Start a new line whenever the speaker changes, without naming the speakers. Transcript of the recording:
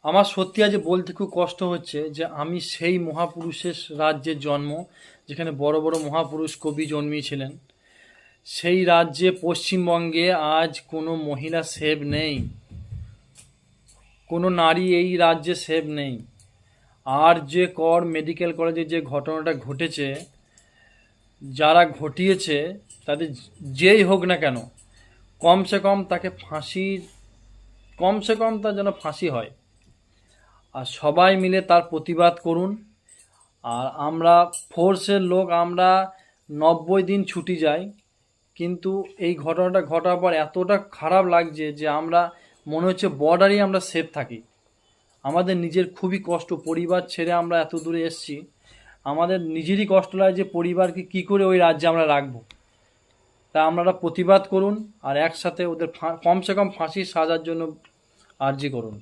আমার সত্যি আজ বলতে খুব কষ্ট হচ্ছে যে আমি সেই মহাপুরুষের রাজ্যের জন্ম, যেখানে বড় বড় মহাপুরুষ কবি জন্মিয়েছিলেন। সেই রাজ্যে পশ্চিমবঙ্গে আজ কোনো মহিলা সেভ নেই, কোনো নারী এই রাজ্যে সেভ নেই। আর যে কর মেডিকেল কলেজে যে ঘটনাটা ঘটেছে, যারা ঘটিয়েছে তাদের যেই হোক না কেন, কমসে কম তাকে ফাঁসির, কমসে কম তার যেন ফাঁসি হয়। আর সবাই মিলে তার প্রতিবাদ করুন। আর আমরা ফোর্সের লোক, আমরা 90 দিন ছুটি যাই, কিন্তু এই ঘটনাটা ঘটার পর এতটা খারাপ লাগছে যে আমরা মনে হচ্ছে বর্ডারেই আমরা সেফ থাকি। আমাদের নিজের খুবই কষ্ট, পরিবার ছেড়ে আমরা এত দূরে এসেছি, আমাদের নিজেরই কষ্ট লাগে যে পরিবারকে কি করে ওই রাজ্যে আমরা রাখবো। তা আপনারা প্রতিবাদ করুন আর একসাথে ওদের কমসে কম ফাঁসির সাজার জন্য আর্জি করুন।